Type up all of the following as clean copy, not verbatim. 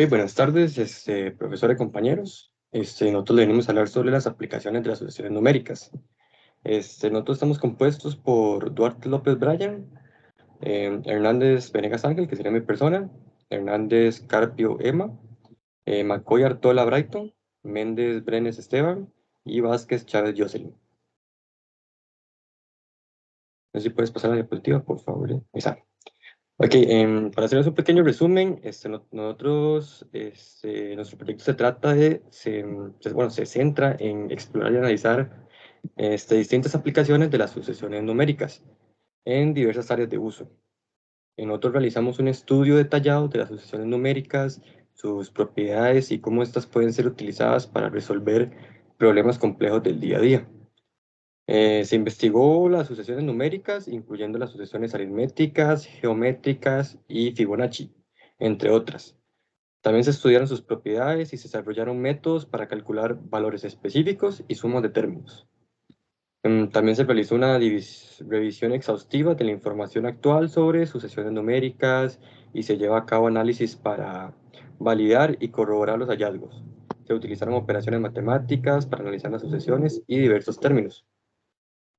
Buenas tardes, profesor y compañeros. Nosotros le venimos a hablar sobre las aplicaciones de las asociaciones numéricas. Nosotros estamos compuestos por Duarte López Bryan, Hernández Venegas Ángel, que sería mi persona, Hernández Carpio Emma, McCoy Artola Brighton, Méndez Brenes Esteban y Vázquez Chávez Jocelyn. No sé si puedes pasar la diapositiva, por favor. Ahí está. Ok, para hacerles un pequeño resumen, nuestro proyecto se trata se centra en explorar y analizar distintas aplicaciones de las sucesiones numéricas en diversas áreas de uso. Nosotros realizamos un estudio detallado de las sucesiones numéricas, sus propiedades y cómo estas pueden ser utilizadas para resolver problemas complejos del día a día. Se investigó las sucesiones numéricas, incluyendo las sucesiones aritméticas, geométricas y Fibonacci, entre otras. También se estudiaron sus propiedades y se desarrollaron métodos para calcular valores específicos y sumas de términos. También se realizó una revisión exhaustiva de la información actual sobre sucesiones numéricas y se lleva a cabo análisis para validar y corroborar los hallazgos. Se utilizaron operaciones matemáticas para analizar las sucesiones y diversos términos.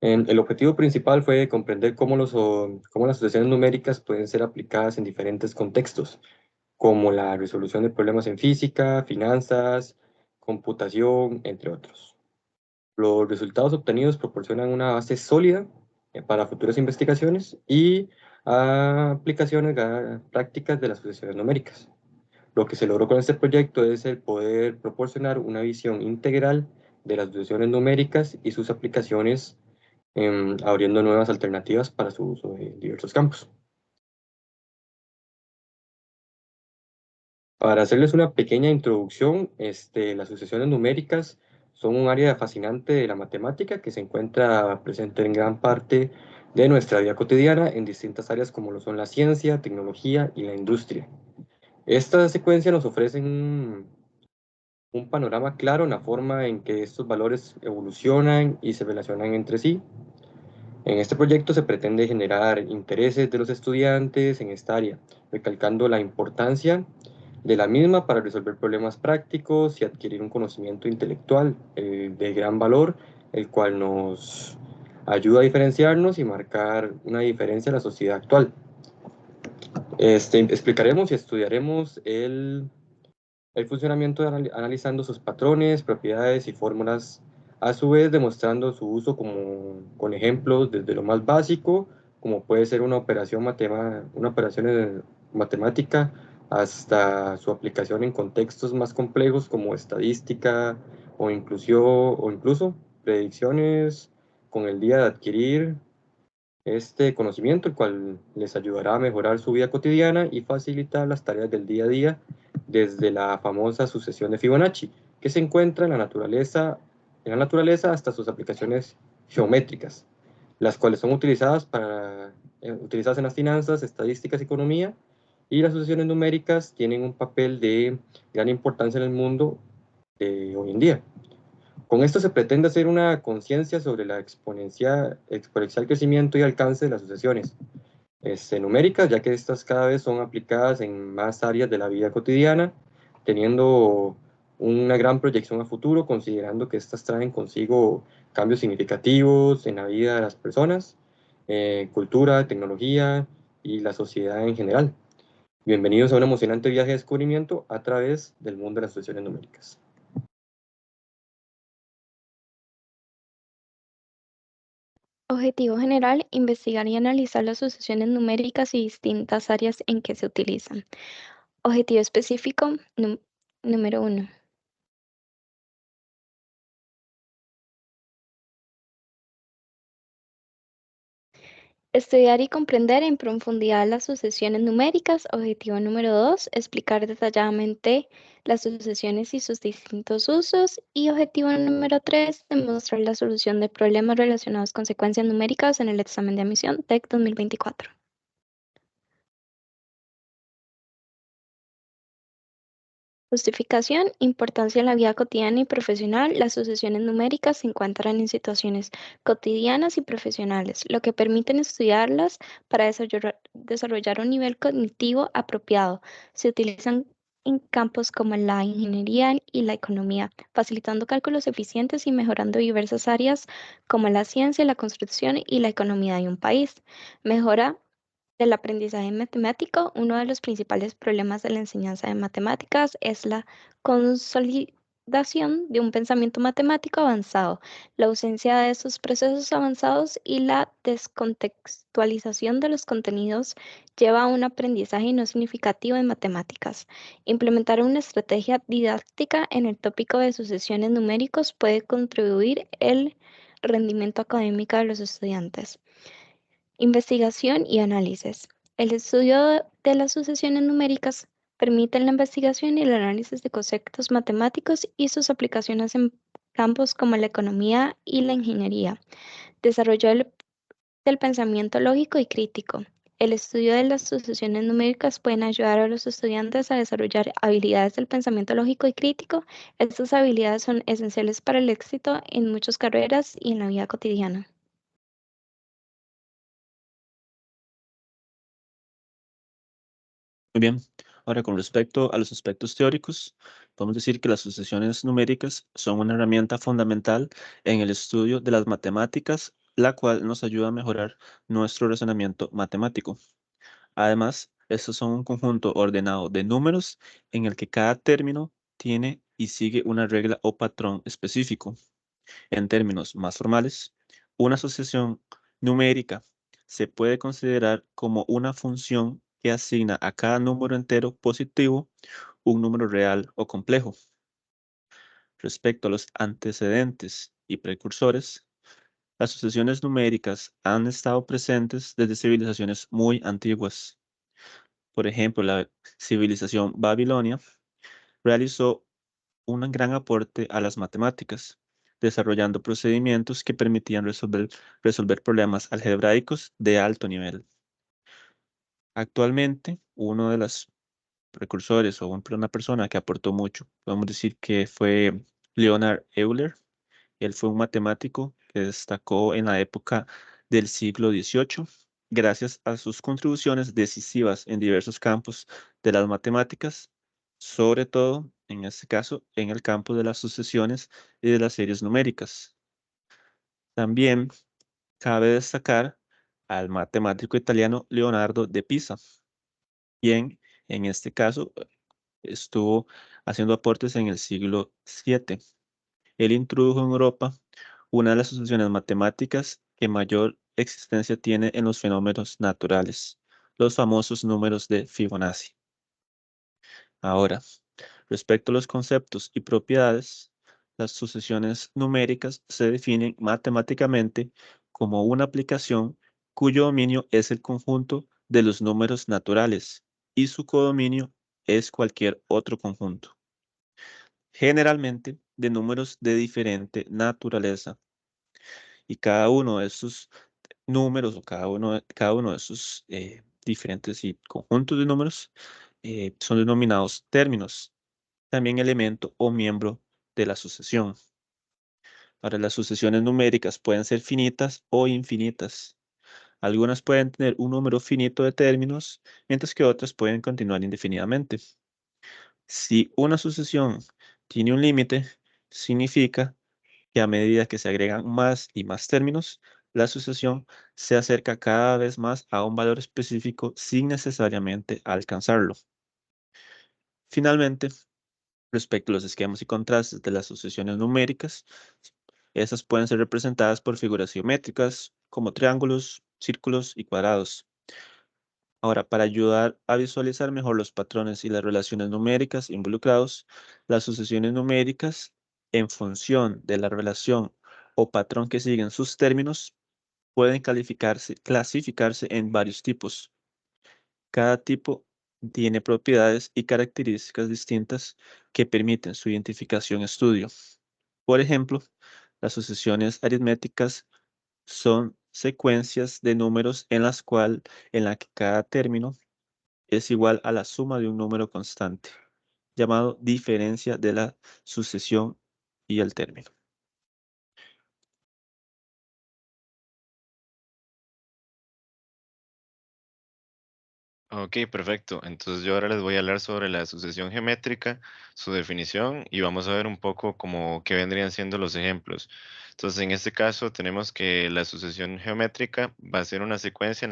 El objetivo principal fue comprender cómo las sucesiones numéricas pueden ser aplicadas en diferentes contextos, como la resolución de problemas en física, finanzas, computación, entre otros. Los resultados obtenidos proporcionan una base sólida para futuras investigaciones y aplicaciones prácticas de las sucesiones numéricas. Lo que se logró con este proyecto es el poder proporcionar una visión integral de las sucesiones numéricas y sus aplicaciones, abriendo nuevas alternativas para su uso en diversos campos. Para hacerles una pequeña introducción, las sucesiones numéricas son un área fascinante de la matemática que se encuentra presente en gran parte de nuestra vida cotidiana en distintas áreas como lo son la ciencia, tecnología y la industria. Esta secuencia nos ofrece un panorama claro en la forma en que estos valores evolucionan y se relacionan entre sí. En este proyecto se pretende generar intereses de los estudiantes en esta área, recalcando la importancia de la misma para resolver problemas prácticos y adquirir un conocimiento intelectual de gran valor, el cual nos ayuda a diferenciarnos y marcar una diferencia en la sociedad actual. Explicaremos y estudiaremos el funcionamiento analizando sus patrones, propiedades y fórmulas, a su vez demostrando su uso con ejemplos desde lo más básico, como puede ser una operación matemática, hasta su aplicación en contextos más complejos como estadística o incluso predicciones con el día de adquirir este conocimiento, el cual les ayudará a mejorar su vida cotidiana y facilitar las tareas del día a día desde la famosa sucesión de Fibonacci, que se encuentra en la naturaleza hasta sus aplicaciones geométricas, las cuales son utilizadas en las finanzas, estadísticas y economía, y las sucesiones numéricas tienen un papel de gran importancia en el mundo de hoy en día. Con esto se pretende hacer una conciencia sobre la exponencial crecimiento y alcance de las sucesiones numéricas, ya que estas cada vez son aplicadas en más áreas de la vida cotidiana, teniendo una gran proyección a futuro, considerando que estas traen consigo cambios significativos en la vida de las personas, cultura, tecnología y la sociedad en general. Bienvenidos a un emocionante viaje de descubrimiento a través del mundo de las sucesiones numéricas. Objetivo general, investigar y analizar las sucesiones numéricas y distintas áreas en que se utilizan. Objetivo específico, número 1. Estudiar y comprender en profundidad las sucesiones numéricas. Objetivo número 2. Explicar detalladamente las sucesiones y sus distintos usos. Y objetivo número 3. Demostrar la solución de problemas relacionados con secuencias numéricas en el examen de admisión TEC 2024. Justificación, importancia en la vida cotidiana y profesional. Las sucesiones numéricas se encuentran en situaciones cotidianas y profesionales, lo que permiten estudiarlas para desarrollar un nivel cognitivo apropiado. Se utilizan en campos como la ingeniería y la economía, facilitando cálculos eficientes y mejorando diversas áreas como la ciencia, la construcción y la economía de un país. Mejora del aprendizaje matemático. Uno de los principales problemas de la enseñanza de matemáticas es la consolidación de un pensamiento matemático avanzado, la ausencia de esos procesos avanzados y la descontextualización de los contenidos lleva a un aprendizaje no significativo en matemáticas. Implementar una estrategia didáctica en el tópico de sucesiones numéricos puede contribuir el rendimiento académico de los estudiantes. Investigación y análisis. El estudio de las sucesiones numéricas permite la investigación y el análisis de conceptos matemáticos y sus aplicaciones en campos como la economía y la ingeniería. Desarrollo del pensamiento lógico y crítico. El estudio de las sucesiones numéricas pueden ayudar a los estudiantes a desarrollar habilidades del pensamiento lógico y crítico. Estas habilidades son esenciales para el éxito en muchas carreras y en la vida cotidiana. Muy bien. Ahora, con respecto a los aspectos teóricos, podemos decir que las sucesiones numéricas son una herramienta fundamental en el estudio de las matemáticas, la cual nos ayuda a mejorar nuestro razonamiento matemático. Además, estos son un conjunto ordenado de números en el que cada término tiene y sigue una regla o patrón específico. En términos más formales, una asociación numérica se puede considerar como una función que asigna a cada número entero positivo un número real o complejo. Respecto a los antecedentes y precursores, las asociaciones numéricas han estado presentes desde civilizaciones muy antiguas. Por ejemplo, la civilización babilonia realizó un gran aporte a las matemáticas, desarrollando procedimientos que permitían resolver problemas algebraicos de alto nivel. Actualmente, uno de los precursores o una persona que aportó mucho, podemos decir que fue Leonard Euler. Él fue un matemático que destacó en la época del siglo XVIII gracias a sus contribuciones decisivas en diversos campos de las matemáticas, sobre todo, en este caso, en el campo de las sucesiones y de las series numéricas. También cabe destacar al matemático italiano Leonardo de Pisa, quien en este caso estuvo haciendo aportes en el siglo VII. Él introdujo en Europa una de las asociaciones matemáticas que mayor existencia tiene en los fenómenos naturales, los famosos números de Fibonacci. Ahora, respecto a los conceptos y propiedades, las sucesiones numéricas se definen matemáticamente como una aplicación cuyo dominio es el conjunto de los números naturales y su codominio es cualquier otro conjunto, generalmente de números de diferente naturaleza. Y cada uno de estos números o cada uno de esos diferentes y conjuntos de números son denominados términos, también elemento o miembro de la sucesión. Ahora, las sucesiones numéricas pueden ser finitas o infinitas. Algunas pueden tener un número finito de términos, mientras que otras pueden continuar indefinidamente. Si una sucesión tiene un límite, significa que a medida que se agregan más y más términos, la sucesión se acerca cada vez más a un valor específico sin necesariamente alcanzarlo. Finalmente, respecto a los esquemas y contrastes de las sucesiones numéricas, esas pueden ser representadas por figuras geométricas como triángulos, círculos y cuadrados. Ahora, para ayudar a visualizar mejor los patrones y las relaciones numéricas involucrados, las sucesiones numéricas, en función de la relación o patrón que siguen sus términos, pueden clasificarse en varios tipos. Cada tipo tiene propiedades y características distintas que permiten su identificación y estudio. Por ejemplo, las sucesiones aritméticas son secuencias de números en la que cada término es igual a la suma de un número constante, llamado diferencia de la sucesión y el término. Ok, perfecto. Entonces yo ahora les voy a hablar sobre la sucesión geométrica, su definición y vamos a ver un poco como qué vendrían siendo los ejemplos. Entonces en este caso tenemos que la sucesión geométrica va a ser una secuencia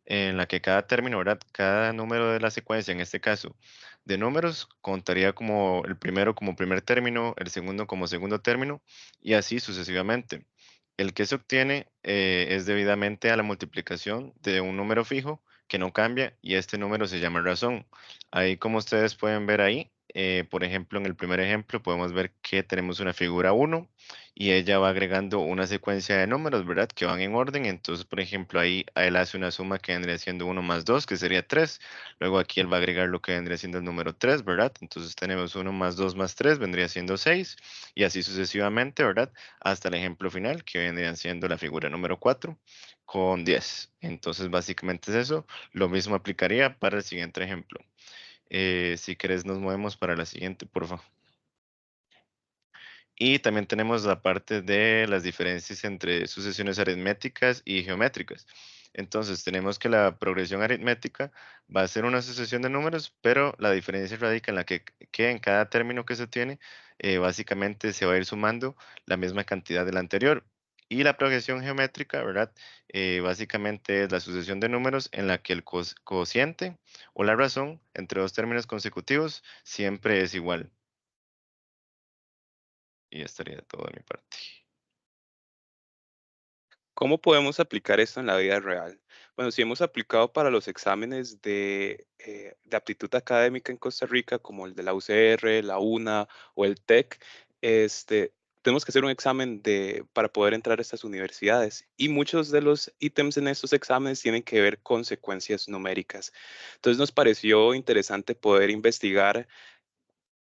en la que cada término, ¿verdad? Cada número de la secuencia, en este caso de números, contaría como el primero como primer término, el segundo como segundo término y así sucesivamente. El que se obtiene es debidamente a la multiplicación de un número fijo que no cambia y este número se llama razón. Ahí como ustedes pueden ver ahí, por ejemplo, en el primer ejemplo podemos ver que tenemos una figura 1 y ella va agregando una secuencia de números, ¿verdad? Que van en orden. Entonces, por ejemplo, ahí él hace una suma que vendría siendo 1 más 2, que sería 3. Luego aquí él va a agregar lo que vendría siendo el número 3, ¿verdad? Entonces tenemos 1 más 2 más 3, vendría siendo 6 y así sucesivamente, ¿verdad? Hasta el ejemplo final, que vendría siendo la figura número 4 con 10. Entonces, básicamente es eso. Lo mismo aplicaría para el siguiente ejemplo. Si querés, nos movemos para la siguiente, por favor. Y también tenemos la parte de las diferencias entre sucesiones aritméticas y geométricas. Entonces, tenemos que la progresión aritmética va a ser una sucesión de números, pero la diferencia radica en la que en cada término que se tiene, básicamente se va a ir sumando la misma cantidad de la anterior. Y la progresión geométrica, ¿verdad? Básicamente es la sucesión de números en la que el cociente o la razón entre dos términos consecutivos siempre es igual. Y ya estaría todo de mi parte. ¿Cómo podemos aplicar esto en la vida real? Bueno, si hemos aplicado para los exámenes de aptitud académica en Costa Rica, como el de la UCR, la UNA o el TEC, tenemos que hacer un examen para poder entrar a estas universidades. Y muchos de los ítems en estos exámenes tienen que ver con secuencias numéricas. Entonces nos pareció interesante poder investigar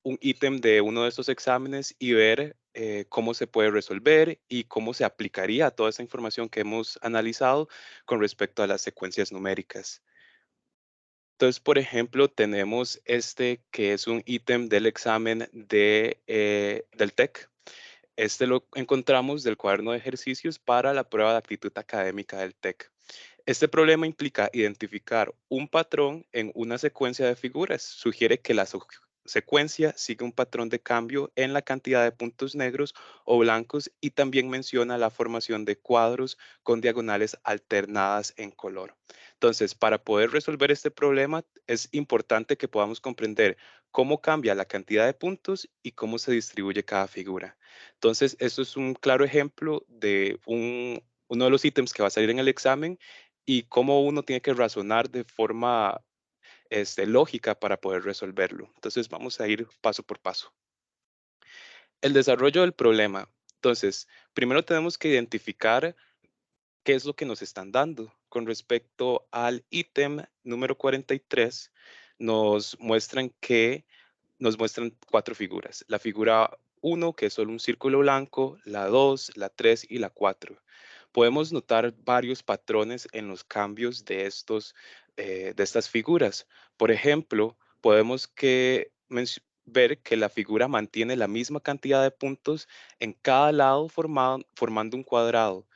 un ítem de uno de estos exámenes y ver cómo se puede resolver y cómo se aplicaría toda esa información que hemos analizado con respecto a las secuencias numéricas. Entonces, por ejemplo, tenemos este que es un ítem del examen del TEC. Este lo encontramos del cuaderno de ejercicios para la prueba de aptitud académica del TEC. Este problema implica identificar un patrón en una secuencia de figuras. Sugiere que la secuencia sigue un patrón de cambio en la cantidad de puntos negros o blancos y también menciona la formación de cuadros con diagonales alternadas en color. Entonces, para poder resolver este problema, es importante que podamos comprender cómo cambia la cantidad de puntos y cómo se distribuye cada figura. Entonces, esto es un claro ejemplo de uno de los ítems que va a salir en el examen y cómo uno tiene que razonar de forma lógica para poder resolverlo. Entonces vamos a ir paso por paso. El desarrollo del problema. Entonces, primero tenemos que identificar qué es lo que nos están dando. Con respecto al ítem número 43, nos muestran 4 figuras. La figura 1, que es solo un círculo blanco, la 2, la 3 y la 4. Podemos notar varios patrones en los cambios de estas figuras. Por ejemplo, podemos ver que la figura mantiene la misma cantidad de puntos en cada lado formando un cuadrado.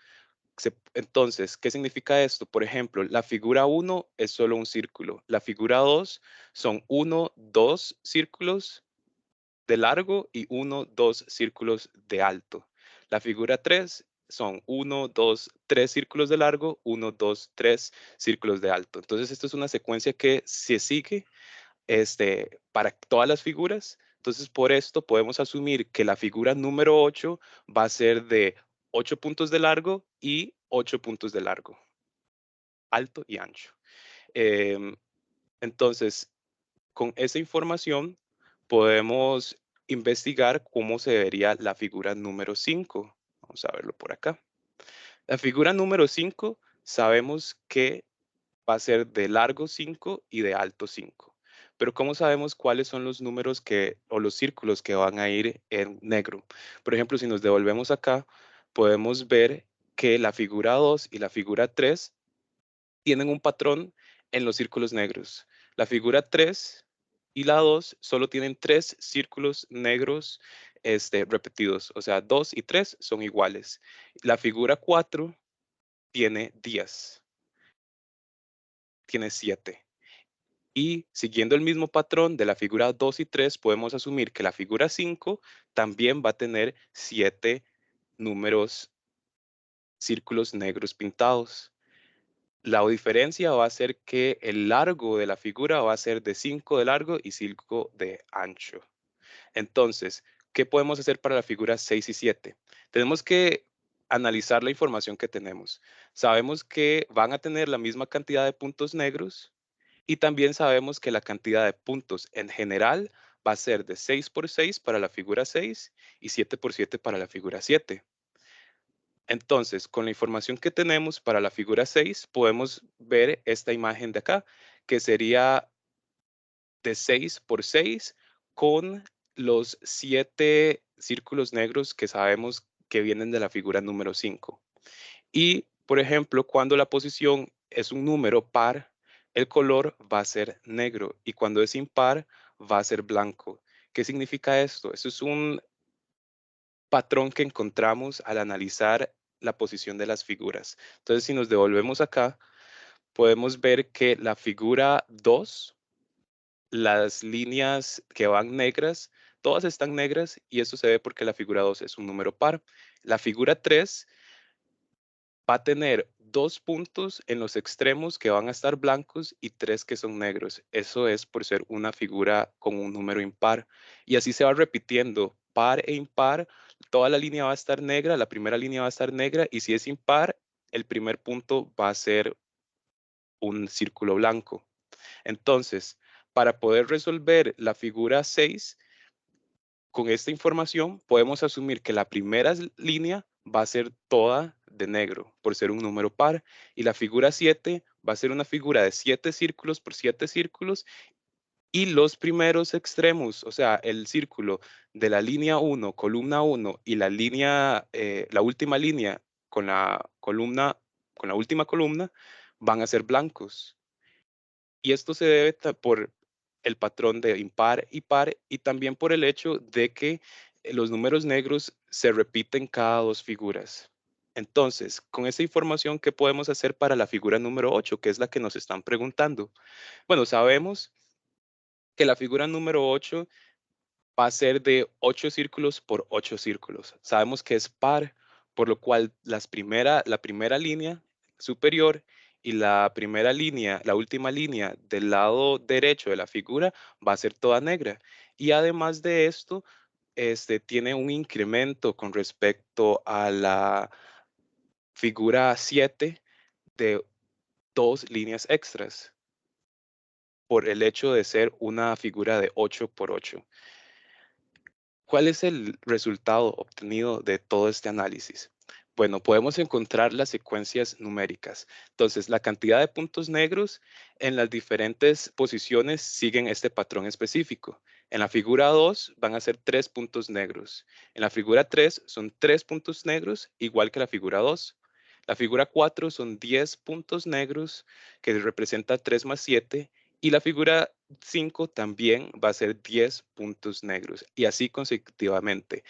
Entonces, ¿qué significa esto? Por ejemplo, la figura 1 es solo un círculo. La figura 2 son 1, 2 círculos de largo y 1, 2 círculos de alto. La figura 3 son 1, 2, 3 círculos de largo, 1, 2, 3 círculos de alto. Entonces, esto es una secuencia que se sigue para todas las figuras. Entonces, por esto podemos asumir que la figura número 8 va a ser de 8 puntos de largo y 8 puntos de largo, alto y ancho. Em, entonces, con esa información podemos investigar cómo se vería la figura número 5. Vamos a verlo por acá. La figura número 5 sabemos que va a ser de largo 5 y de alto 5. Pero ¿cómo sabemos cuáles son los números o los círculos que van a ir en negro? Por ejemplo, si nos devolvemos acá, podemos ver que la figura 2 y la figura 3 tienen un patrón en los círculos negros. La figura 3 y la 2 solo tienen 3 círculos negros repetidos, o sea, 2 y 3 son iguales. La figura 4 tiene 10, tiene 7. Y siguiendo el mismo patrón de la figura 2 y 3, podemos asumir que la figura 5 también va a tener 7 números, círculos negros pintados. La diferencia va a ser que el largo de la figura va a ser de 5 de largo y 5 de ancho. Entonces, ¿qué podemos hacer para la figura 6 y 7? Tenemos que analizar la información que tenemos. Sabemos que van a tener la misma cantidad de puntos negros y también sabemos que la cantidad de puntos en general va a ser de 6 por 6 para la figura 6 y 7 por 7 para la figura 7. Entonces, con la información que tenemos para la figura 6, podemos ver esta imagen de acá, que sería de 6 por 6 con los 7 círculos negros que sabemos que vienen de la figura número 5. Y, por ejemplo, cuando la posición es un número par, el color va a ser negro y cuando es impar va a ser blanco. ¿Qué significa esto? Eso es un patrón que encontramos al analizar la posición de las figuras. Entonces, si nos devolvemos acá, podemos ver que la figura 2, las líneas que van negras, todas están negras y eso se ve porque la figura 2 es un número par. La figura 3 va a tener 2 puntos en los extremos que van a estar blancos y 3 que son negros. Eso es por ser una figura con un número impar. Y así se va repitiendo, par e impar. Toda la línea va a estar negra, la primera línea va a estar negra y si es impar, el primer punto va a ser un círculo blanco. Entonces, para poder resolver la figura 6, con esta información podemos asumir que la primera línea va a ser toda de negro por ser un número par y la figura 7 va a ser una figura de 7 círculos por 7 círculos y los primeros extremos, o sea, el círculo de la línea 1, columna 1 y la línea, la última línea con la columna, con la última columna van a ser blancos. Y esto se debe por el patrón de impar y par y también por el hecho de que los números negros se repiten cada 2 figuras. Entonces, con esa información, ¿qué podemos hacer para la figura número 8, que es la que nos están preguntando? Bueno, sabemos que la figura número 8 va a ser de 8 círculos por 8 círculos. Sabemos que es par, por lo cual la primera línea superior y la primera línea, la última línea del lado derecho de la figura va a ser toda negra. Y además de esto, tiene un incremento con respecto a la figura 7 de 2 líneas extras por el hecho de ser una figura de 8 por 8. ¿Cuál es el resultado obtenido de todo este análisis? Bueno, podemos encontrar las secuencias numéricas. Entonces, la cantidad de puntos negros en las diferentes posiciones siguen este patrón específico. En la figura 2 van a ser 3 puntos negros. En la figura 3 son 3 puntos negros, igual que la figura 2. La figura 4 son 10 puntos negros, que representa 3 más 7. Y la figura 5 también va a ser 10 puntos negros y así consecutivamente.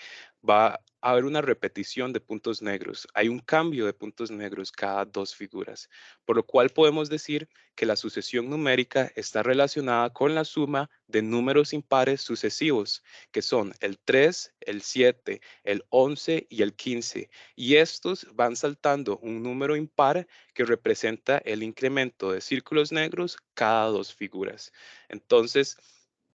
Va a haber una repetición de puntos negros. Hay un cambio de puntos negros cada 2 figuras, por lo cual podemos decir que la sucesión numérica está relacionada con la suma de números impares sucesivos, que son el 3, el 7, el 11 y el 15. Y estos van saltando un número impar que representa el incremento de círculos negros cada 2 figuras. Entonces,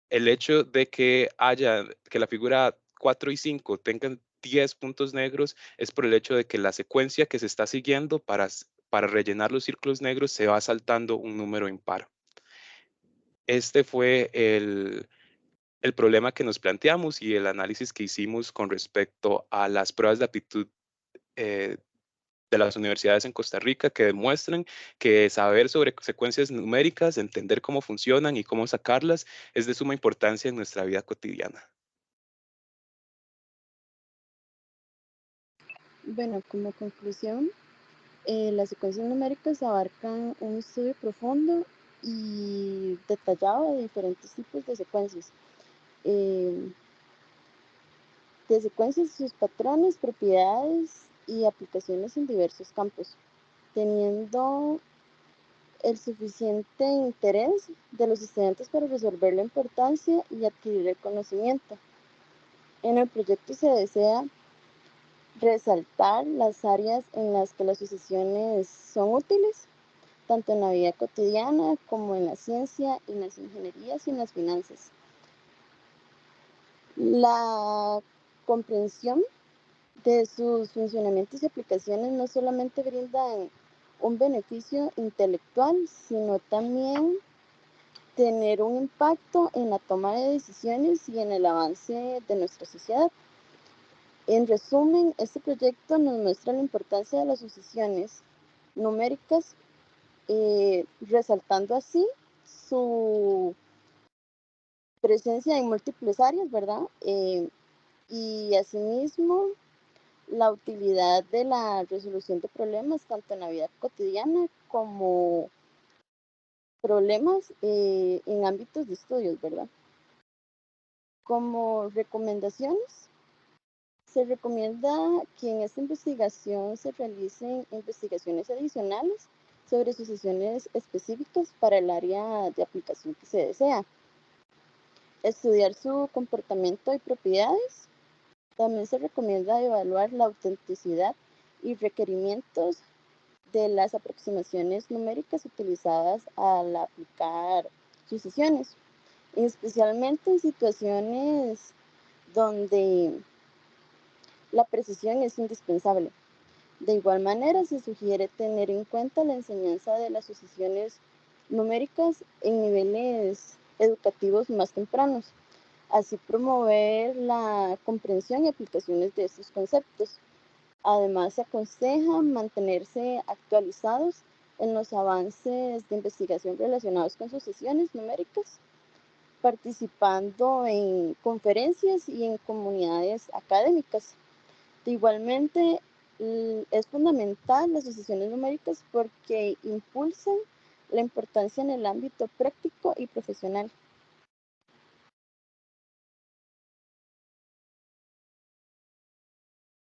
el hecho de que la figura 4 y 5 tengan 10 puntos negros es por el hecho de que la secuencia que se está siguiendo para rellenar los círculos negros se va saltando un número impar. Este fue el problema que nos planteamos y el análisis que hicimos con respecto a las pruebas de aptitud eh, de las universidades en Costa Rica que demuestran que saber sobre secuencias numéricas, entender cómo funcionan y cómo sacarlas es de suma importancia en nuestra vida cotidiana. Bueno, como conclusión, las secuencias numéricas abarcan un estudio profundo y detallado de diferentes tipos de secuencias. De secuencias, sus patrones, propiedades y aplicaciones en diversos campos, teniendo el suficiente interés de los estudiantes para resolver la importancia y adquirir el conocimiento. En el proyecto se desea resaltar las áreas en las que las sucesiones son útiles, tanto en la vida cotidiana como en la ciencia, en las ingenierías y en las finanzas. La comprensión de sus funcionamientos y aplicaciones no solamente brindan un beneficio intelectual, sino también tener un impacto en la toma de decisiones y en el avance de nuestra sociedad. En resumen, este proyecto nos muestra la importancia de las sucesiones numéricas, resaltando así su presencia en múltiples áreas, ¿verdad? Y asimismo, la utilidad de la resolución de problemas, tanto en la vida cotidiana como problemas en ámbitos de estudios, ¿verdad? Como recomendaciones, se recomienda que en esta investigación se realicen investigaciones adicionales sobre sucesiones específicas para el área de aplicación que se desea. Estudiar su comportamiento y propiedades. También se recomienda evaluar la autenticidad y requerimientos de las aproximaciones numéricas utilizadas al aplicar sucesiones, especialmente en situaciones donde la precisión es indispensable. De igual manera, se sugiere tener en cuenta la enseñanza de las sucesiones numéricas en niveles educativos más tempranos, así promover la comprensión y aplicaciones de estos conceptos. Además, se aconseja mantenerse actualizados en los avances de investigación relacionados con sucesiones numéricas, participando en conferencias y en comunidades académicas. Igualmente, es fundamental las sucesiones numéricas porque impulsan la importancia en el ámbito práctico y profesional.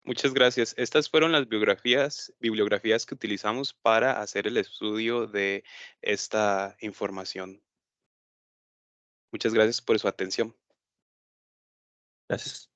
Muchas gracias. Estas fueron las bibliografías que utilizamos para hacer el estudio de esta información. Muchas gracias por su atención. Gracias.